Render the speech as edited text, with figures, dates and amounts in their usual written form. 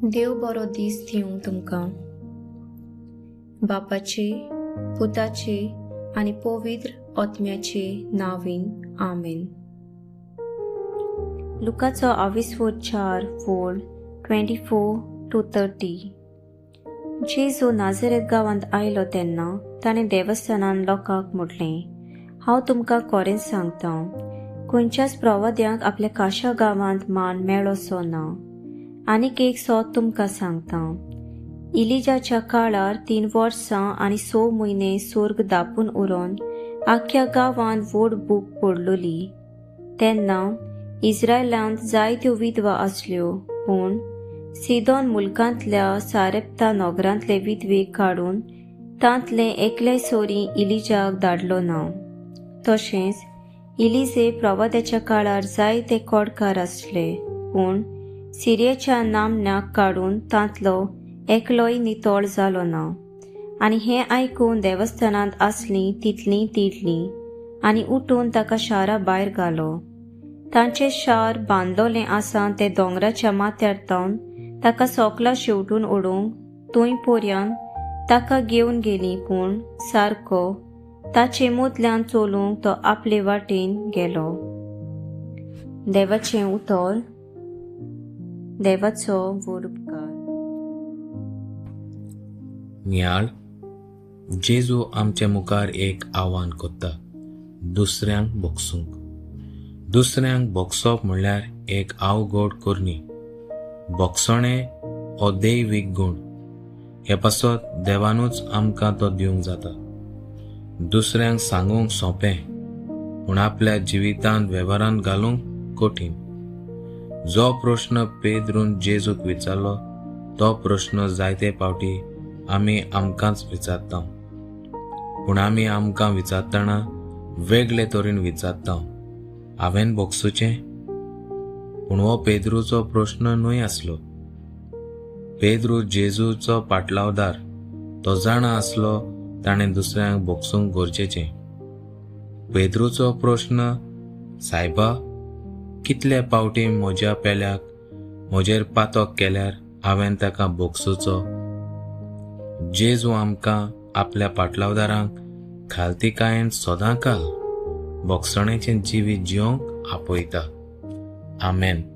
देव बरो दीस दिवं तुमकां. बापाचे, पुताचे आनी पवित्र आत्म्याचे नांवीन. आमेन. लुकाचो 24:24-30. जेजू नाझरेत गांवांत आयलो तेन्ना ताणें देवस्थानांत लोकांक म्हटलें, हांव तुमकां खरेंच सांगतां, खंयच्याच प्रवाद्यांक आपल्या काशा गांवांत मान मेळोसो ना. आनीक एक सोत तुमकां सांगतां, इलिजाच्या काळार 3 वर्सां आनी 6 म्हयने सुर्ग धांपून उरोवन आख्ख्या गांवांत व्हड बूक पडलोली. तेन्ना इस्रायलांत जायत्यो विधवा आसल्यो, पूण सिदोन मुल्कांतल्या सारेप्ता नगरांतले विधवेक काडून तांतले एकले सोरी इलिजाक धाडलो ना. तशेंच इलिजे प्रवाद्याच्या काळार जायते कोडकार आसले, पूण सिरियाच्या नामन्याक काडून तांतलो एकलोय नितोळ जालो ना. आनी हें आयकून देवस्थानांत आसलीं तितलीं तिडलीं आनी उठून ताका शारा भायर घालो. तांचें शार बांदलोलें आसा ते दोंगराच्या माथ्यार तावन ताका सोकला शेवटून उडोवंक थंय पर्यंत ताका घेवन गेलीं, पूण सारको ताचे मदल्यान चलूंक तो आपले वाटेन गेलो. देवाचें उतर. देवाचो वरपकार. नियाळ. जेजू आमच्या मुखार एक आव्हान कोत्ता, दुसऱ्यांक बोगसूंक. दुसऱ्यांक बोगसप म्हणल्यार एक आवगोड करणी. बोगसणे हो दैवीक गुण. हे पासत देवानूच आमकां तो दिवंक जाता. दुसऱ्यांक सांगूंक सोंपें, पूण आपल्या जिवितांत वेव्हारांत घालूंक कठीण. जो प्रश्न पेद्रून जेजूक विचारलो, तो प्रश्न जायते फावटी आमी आमकांच विचारता, पूण आमी आमकां विचारतना वेगळे तरेन विचारता, हांवें बोगसूचें? पूण हो पेद्रूचो प्रश्न न्हय आसलो. पेद्रू जेजूचो पाटलावदार. तो जाणा आसलो ताणें दुसऱ्यांक बोगसूंक गरजेचें. पेद्रूचो प्रश्न, सायबा, कितले फावटी म्हज्या पेल्याक म्हजेर पातक केल्यार हांवें ताका बोगसूचो? जेजू आमकां आपल्या पाटलावदारांक खालतिकायेन सदांकाल बोगसणेचें जिवीत जिवंक आपयता. आमेन.